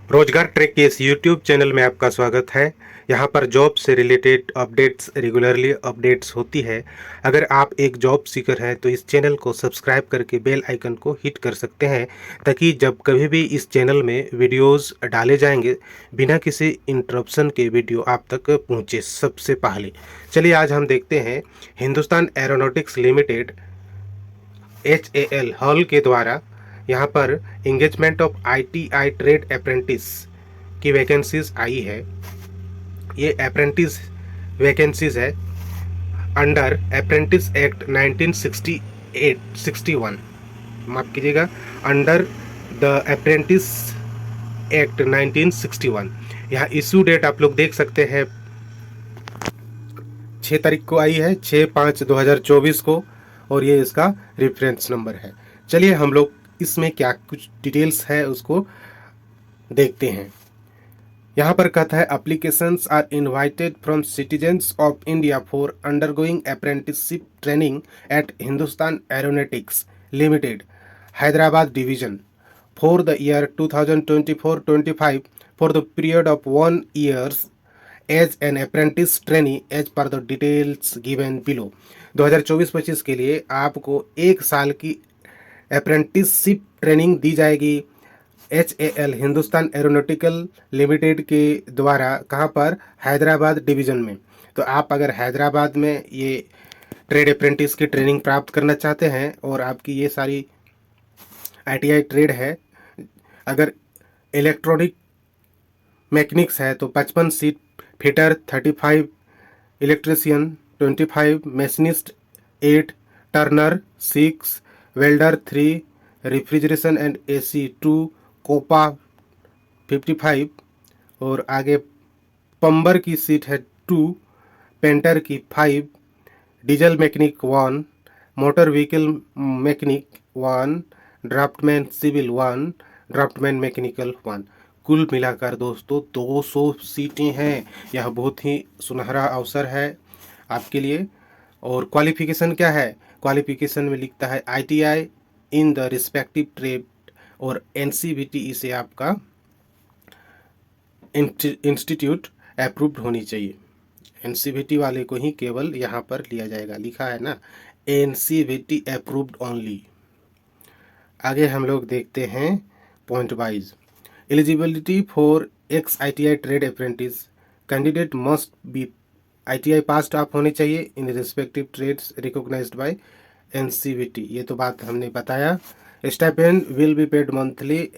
रोजगार ट्रैक के इस यूट्यूब चैनल में आपका स्वागत है। यहाँ पर जॉब से रिलेटेड अपडेट्स रेगुलरली अपडेट्स होती है। अगर आप एक जॉब सीकर हैं तो इस चैनल को सब्सक्राइब करके बेल आइकन को हिट कर सकते हैं, ताकि जब कभी भी इस चैनल में वीडियोस डाले जाएंगे बिना किसी इंटरप्शन के वीडियो आप तक पहुँचे सबसे पहले। चलिए आज हम देखते हैं Hindustan aeronautics limited HAL hall के द्वारा यहाँ पर engagement of ITI trade apprentice की वैकेंसीज आई है। ये अप्रेंटिस वैकेंसीज है अंडर अप्रेंटिस एक्ट 1961, माफ कीजिएगा, अंडर द अप्रेंटिस एक्ट 1961। यहाँ इशू डेट आप लोग देख सकते हैं 6 तारीख को आई है, 6/5/2024 को, और ये इसका रेफरेंस नंबर है। चलिए हम लोग इसमें क्या कुछ डिटेल्स है उसको देखते हैं। यहाँ पर कहता है applications are invited from citizens of India for undergoing apprenticeship training at Hindustan aeronautics Limited Hyderabad division for the year 2024-25 for the period of 1 year as an apprentice trainee as per the details given below. 2024-25 के लिए आपको 1 साल की apprenticeship training दी जाएगी HAL Hindustan aeronautical limited के द्वारा। कहाँ पर? हैदराबाद डिवीज़न में। तो आप अगर हैदराबाद में ये ट्रेड अप्रेंटिस की ट्रेनिंग प्राप्त करना चाहते हैं और आपकी ये सारी ITI ट्रेड है, अगर इलेक्ट्रॉनिक मैकेनिक्स है तो 55 seat, fitter 35, electrician 25, machinist 8, turner 6, welder 3, refrigeration and AC 2, COPA 55, और आगे पंबर की सीट है 2, पेंटर की 5, diesel mechanic 1, motor vehicle mechanic 1, draftsman civil 1, draftsman mechanical 1। कुल मिलाकर दोस्तों 200 सीटें हैं। यह बहुत ही सुनहरा अवसर है आपके लिए। और क्वालिफिकेशन क्या है? क्वालिफिकेशन में लिखता है ITI in the respective trade, और NCVT से आपका इंस्टीट्यूट अप्रूव्ड होनी चाहिए। NCVT वाले को ही केवल यहाँ पर लिया जाएगा, लिखा है ना, NCVT अप्रूव्ड ओनली। आगे हम लोग देखते हैं point wise. Eligibility for ex ITI trade apprentice candidate must be ITI pass आप होने चाहिए in respective trades recognised by NCVT। ये तो बात हमने बताया। Stipend will be paid monthly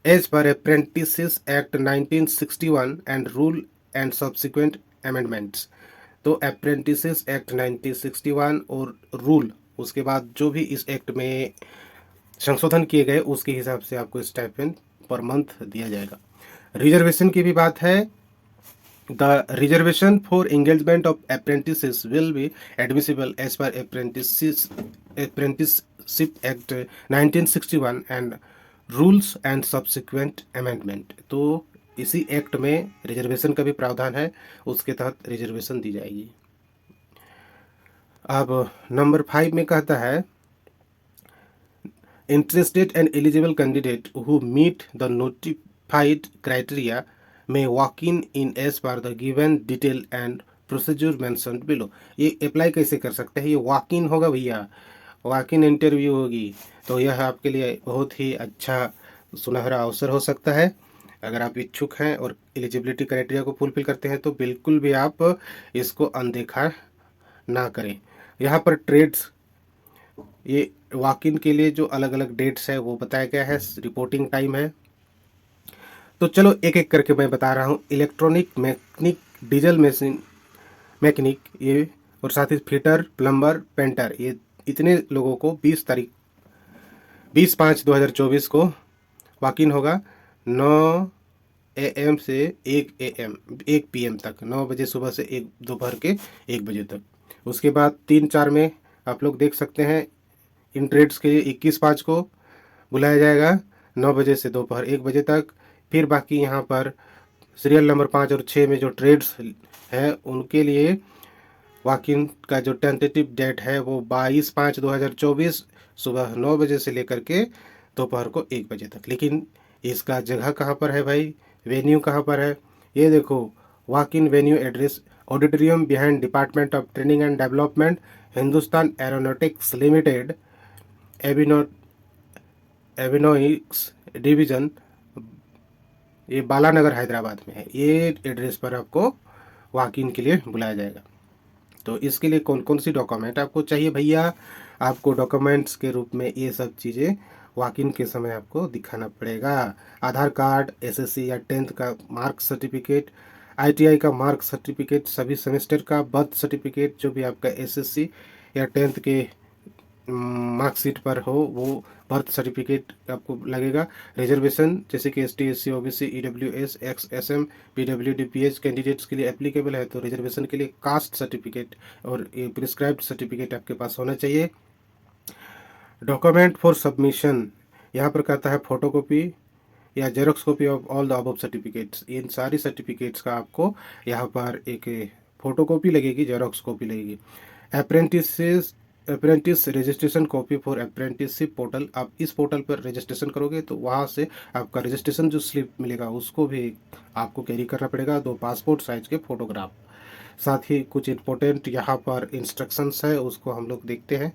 as per apprentices act 1961 and rule and subsequent amendments. तो apprentices act 1961 और रूल, उसके बाद जो भी इस एक्ट में संशोधन किए गए उसके हिसाब से आपको स्टाइपेंड पर मंथ दिया जाएगा। रिजर्वेशन की भी बात है। The reservation for engagement of apprentices will be admissible as per apprenticeship act 1961 and rules and subsequent amendment. तो इसी एक्ट में रिजर्वेशन का भी प्रावधान है, उसके तहत रिजर्वेशन दी जाएगी। अब नंबर 5 में कहता है interested and eligible candidate who meet the notified criteria may walk in as per the given detail and procedure mentioned below। ये अप्लाई कैसे कर सकते हैं? ये वॉक इन होगा भैया, वॉक इन इंटरव्यू होगी। तो यह आपके लिए बहुत ही अच्छा सुनहरा अवसर हो सकता है। अगर आप इच्छुक हैं और एलिजिबिलिटी क्राइटेरिया को फुलफिल करते हैं तो बिल्कुल भी आप इसको अनदेखा ना करें। यहाँ पर ट्रेड्स, ये वॉक इन के लिए जो अलग अलग डेट्स है वो बताया गया है, रिपोर्टिंग टाइम है। तो चलो एक एक करके मैं बता रहा हूँ। Electronic mechanic, diesel machine mechanic, ये, और साथ ही फिटर, प्लम्बर, पेंटर, ये इतने लोगों को 20/5/2024 को वॉक इन होगा 9 AM से 1 PM तक, 9 बजे सुबह से 1 दोपहर के 1 बजे तक। उसके बाद 3-4 में आप लोग देख सकते हैं इन ट्रेड्स के लिए 21/5 को बुलाया जाएगा 9 बजे से दोपहर 1 बजे तक। फिर बाकी यहाँ पर सीरियल नंबर 5 और 6 में जो ट्रेड्स हैं उनके लिए वॉक इन का जो टेंटेटिव डेट है वो 22/5/2024 सुबह 9 बजे से लेकर के दोपहर को 1 बजे तक। लेकिन इसका जगह कहाँ पर है भाई, वेन्यू कहाँ पर है, ये देखो, walk in venue address, auditorium behind department of training and development, Hindustan aeronautics limited, एविनो एविनोइक्स डिवीजन, ये बालानगर हैदराबाद में है। ये एड्रेस पर आपको वॉक इन के लिए बुलाया जाएगा। तो इसके लिए कौन कौन सी डॉक्यूमेंट आपको चाहिए भैया, आपको डॉक्यूमेंट्स के रूप में ये सब चीज़ें वॉक इन के समय आपको दिखाना पड़ेगा। आधार कार्ड, एसएससी या 10th का मार्क सर्टिफिकेट, आईटीआई का मार्क सर्टिफिकेट, सभी सेमेस्टर का, बर्थ सर्टिफिकेट, जो भी आपका एसएससी या 10th के मार्कशीट पर हो वो बर्थ सर्टिफिकेट आपको लगेगा। रिजर्वेशन जैसे कि ST, SC, OBC, EWS, ex SM, PwD PH candidates के लिए एप्लीकेबल है, तो रिजर्वेशन के लिए कास्ट सर्टिफिकेट और ये प्रिस्क्राइब्ड सर्टिफिकेट आपके पास होना चाहिए। डॉक्यूमेंट फॉर सबमिशन, यहाँ पर कहता है फोटोकॉपी या xerox copy of all the above certificates. इन सारी सर्टिफिकेट्स का आपको यहाँ पर एक फोटोकॉपी लगेगी, जेरोक्स कॉपी लगेगी। Apprentice registration copy for apprenticeship portal, आप इस पोर्टल पर रजिस्ट्रेशन करोगे तो वहाँ से आपका रजिस्ट्रेशन जो स्लिप मिलेगा उसको भी आपको कैरी करना पड़ेगा। 2 पासपोर्ट साइज के फोटोग्राफ, साथ ही कुछ इम्पोर्टेंट यहाँ पर इंस्ट्रक्शंस है उसको हम लोग देखते हैं।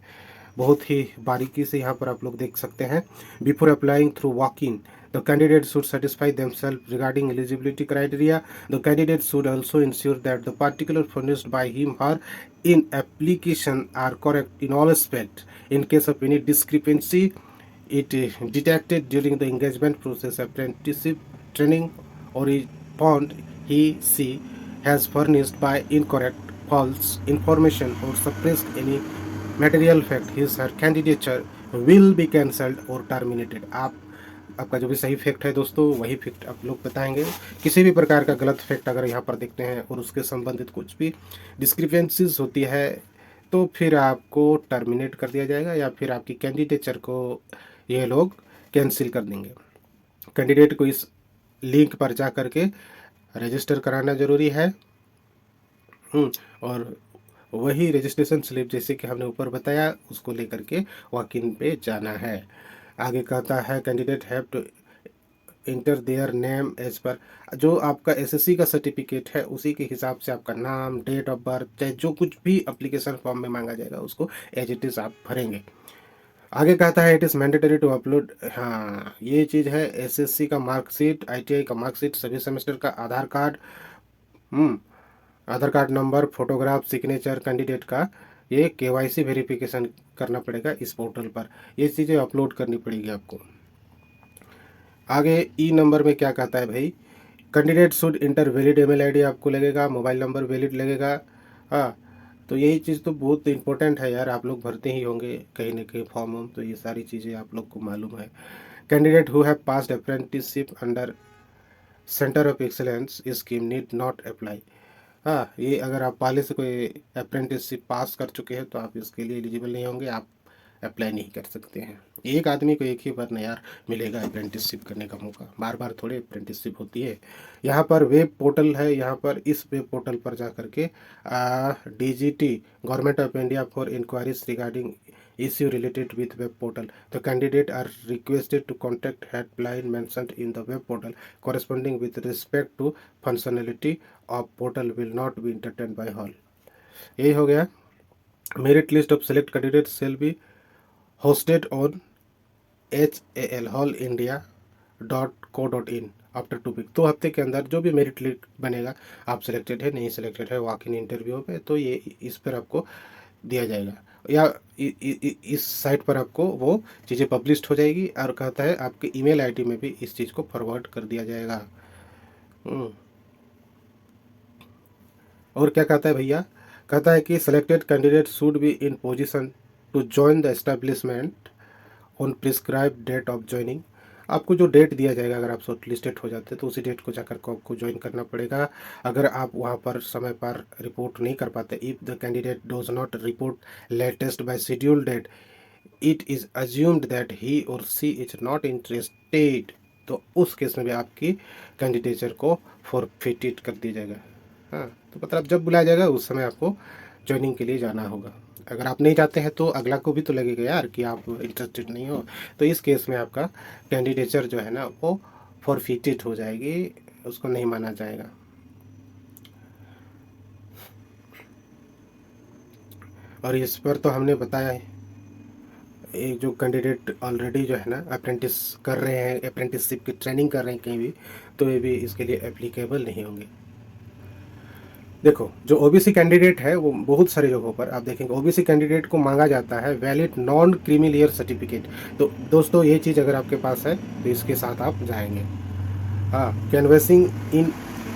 बहुत ही बारीकी से यहाँ पर आप लोग देख सकते हैं। Before applying through walk in, the candidate should satisfy themselves regarding eligibility criteria. The candidate should also ensure that the particulars furnished by him or her in application are correct in all aspects. In case of any discrepancy, it detected during the engagement process, apprenticeship training, or is found he/she has furnished by incorrect, false information or suppressed any material fact, his or candidature will be cancelled or terminated. आपका जो भी सही fact है दोस्तों वही fact आप लोग बताएंगे। किसी भी प्रकार का गलत फैक्ट अगर यहाँ पर देखते हैं और उसके संबंधित कुछ भी डिस्क्रिपेंसीज होती है तो फिर आपको टर्मिनेट कर दिया जाएगा या फिर आपकी कैंडिडेचर को ये लोग कैंसिल कर देंगे। कैंडिडेट को इस लिंक पर जा करके रजिस्टर कराना ज़रूरी है। और वही रजिस्ट्रेशन स्लिप जैसे कि हमने ऊपर बताया उसको लेकर के वॉक इन पे जाना है। आगे कहता है candidate have to enter their name as per, जो आपका एसएससी का सर्टिफिकेट है उसी के हिसाब से आपका नाम, डेट ऑफ बर्थ, चाहे जो कुछ भी एप्लीकेशन फॉर्म में मांगा जाएगा उसको एज इट इज़ आप भरेंगे। आगे कहता है it is mandatory to upload, हाँ ये चीज़ है, एसएससी का मार्कशीट, आईटीआई का मार्कशीट, सभी सेमेस्टर का Aadhaar card, Aadhaar card number, photograph, signature candidate का, ये केवाईसी वेरिफिकेशन करना पड़ेगा इस पोर्टल पर, ये चीज़ें अपलोड करनी पड़ेगी आपको। आगे ई नंबर में क्या कहता है भाई, candidate should inter valid email ID आपको लगेगा, मोबाइल नंबर वैलिड लगेगा। हाँ तो यही चीज़ तो बहुत इंपॉर्टेंट है यार, आप लोग भरते ही होंगे कहीं ना कहीं फॉर्म वॉर्म, तो ये सारी चीज़ें आप लोग को मालूम है। Candidate who have passed apprenticeship under centre of excellence scheme need not apply. हाँ ये अगर आप पहले से कोई अप्रेंटिसशिप पास कर चुके हैं तो आप इसके लिए एलिजिबल नहीं होंगे, आप अप्लाई नहीं कर सकते हैं। एक आदमी को एक ही बार ना यार मिलेगा अप्रेंटिसशिप करने का मौका, बार बार थोड़े अप्रेंटिसशिप होती है। यहाँ पर वेब पोर्टल है, यहाँ पर इस वेब पोर्टल पर जा करके DGT government of India for enquiries regarding issue related with web portal. The candidate are requested to contact helpline mentioned in the web portal corresponding with respect to functionality of portal will not be entertained by all. यही हो गया। Merit list of select candidate shall be hosted on hallindia.co.in after 2 week, 2 हफ्ते के अंदर जो भी merit list बनेगा, आप सिलेक्टेड है नहीं सिलेक्टेड है वॉक इन इंटरव्यू पे, तो ये इस पर आपको दिया जाएगा या इस साइट पर आपको वो चीज़ें पब्लिश्ड हो जाएगी। और कहता है आपके ईमेल आईडी में भी इस चीज़ को फॉरवर्ड कर दिया जाएगा। और क्या कहता है भैया, कहता है कि selected candidate should be in position to join the establishment on prescribe date of joining. आपको जो डेट दिया जाएगा अगर आप शॉर्ट लिस्टेड हो जाते हैं तो उसी डेट को जाकर को आपको ज्वाइन करना पड़ेगा। अगर आप वहाँ पर समय पर रिपोर्ट नहीं कर पाते, if the candidate does not report latest by schedule date, it is assumed that he or she is not interested, तो उस केस में भी आपकी कैंडिडेचर को फॉरफिटेड कर दिया जाएगा। हाँ तो मतलब जब बुलाया जाएगा उस समय आपको ज्वाइनिंग के लिए जाना होगा। अगर आप नहीं जाते हैं तो अगला को भी तो लगेगा यार कि आप इंटरेस्टेड नहीं हो। तो इस केस में आपका कैंडिडेचर जो है ना वो फॉरफिटेड हो जाएगी, उसको नहीं माना जाएगा। और इस पर तो हमने बताया है, एक जो कैंडिडेट ऑलरेडी जो है ना अप्रेंटिस कर रहे हैं, अप्रेंटिसशिप की ट्रेनिंग कर रहे हैं कहीं भी, तो ये भी इसके लिए एप्लीकेबल नहीं होंगे। देखो जो ओबीसी कैंडिडेट है वो बहुत सारी जगहों पर आप देखेंगे ओबीसी कैंडिडेट को मांगा जाता है वैलिड नॉन क्रीमी सर्टिफिकेट। तो दोस्तों ये चीज़ अगर आपके पास है तो इसके साथ आप जाएंगे। हाँ, canvassing in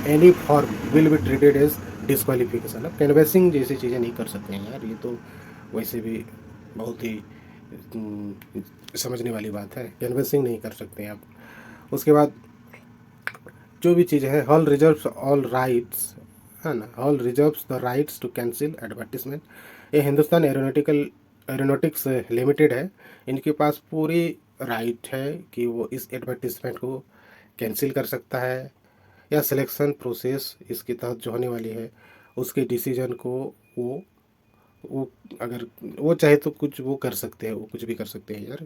any form will be treated as disqualification. अब कैनवेसिंग जैसी चीज़ें नहीं कर सकते हैं यार, ये तो वैसे भी बहुत ही समझने वाली बात है। कैनवेसिंग नहीं कर सकते हैं आप। उसके बाद जो भी चीज़ है, हॉल रिजर्व्स ऑल राइट्स, है ना, hall reserves the rights to cancel advertisement. ये हिंदुस्तान एरोनॉटिक्स लिमिटेड है, इनके पास पूरी राइट है कि वो इस एडवर्टीजमेंट को कैंसिल कर सकता है, या सिलेक्शन प्रोसेस इसके तहत जो होने वाली है उसके डिसीजन को वो अगर वो चाहे तो कुछ वो कर सकते हैं, वो कुछ भी कर सकते हैं यार।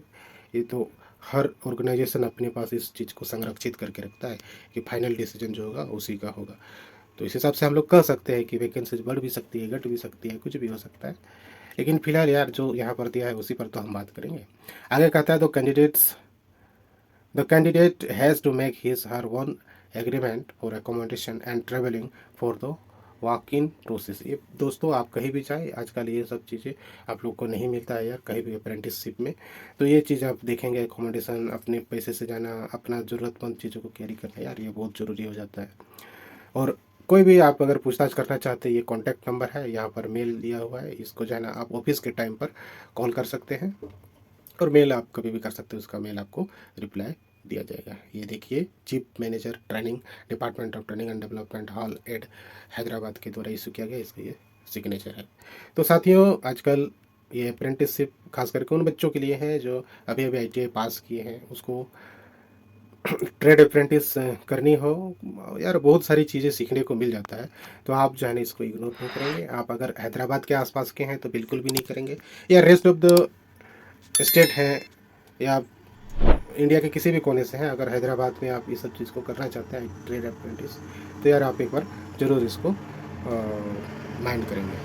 ये तो हर ऑर्गेनाइजेशन अपने पास इस चीज़ को संरक्षित करके रखता है कि फाइनल डिसीजन जो होगा उसी का होगा। तो इस हिसाब से हम लोग कह सकते हैं कि वैकेंसीज बढ़ भी सकती है, घट भी सकती है, कुछ भी हो सकता है। लेकिन फिलहाल यार जो यहाँ पर दिया है उसी पर तो हम बात करेंगे। आगे कहता है the candidate has to make his her own agreement for accommodation and travelling for the walk in process. ये दोस्तों आप कहीं भी जाए, आजकल ये सब चीज़ें आप लोग को नहीं मिलता है यार कहीं भी अप्रेंटिसशिप में। तो ये चीज़ आप देखेंगे, अकोमोडेशन, अपने पैसे से जाना, अपना ज़रूरतमंद चीज़ों को कैरी करना, यार ये बहुत ज़रूरी हो जाता है। और कोई भी आप अगर पूछताछ करना चाहते हैं, ये कॉन्टैक्ट नंबर है, यहाँ पर मेल दिया हुआ है, इसको जो है ना आप ऑफिस के टाइम पर कॉल कर सकते हैं, और मेल आप कभी भी कर सकते हैं, उसका मेल आपको रिप्लाई दिया जाएगा। ये देखिए, chief manager training, department of training and development, HAL एड, हैदराबाद के द्वारा इशू किया गया, इसका ये सिग्नेचर है। तो साथियों आजकल ये अप्रेंटिसशिप खास करके उन बच्चों के लिए है जो अभी अभी ITI पास किए हैं, उसको ट्रेड अप्रेंटिस करनी हो, यार बहुत सारी चीज़ें सीखने को मिल जाता है। तो आप जो है ना इसको इग्नोर नहीं करेंगे। आप अगर हैदराबाद के आसपास के हैं तो बिल्कुल भी नहीं करेंगे, या रेस्ट ऑफ द स्टेट हैं, या इंडिया के किसी भी कोने से हैं, अगर हैदराबाद में आप इस सब चीज़ को करना चाहते हैं ट्रेड अप्रेंटिस, तो यार आप एक बार ज़रूर इसको माइंड करेंगे।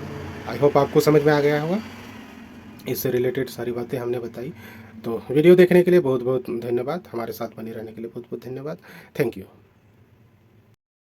आई होप आपको समझ में आ गया होगा, इससे रिलेटेड सारी बातें हमने बताई। तो वीडियो देखने के लिए बहुत बहुत धन्यवाद, हमारे साथ बने रहने के लिए बहुत बहुत धन्यवाद। Thank you.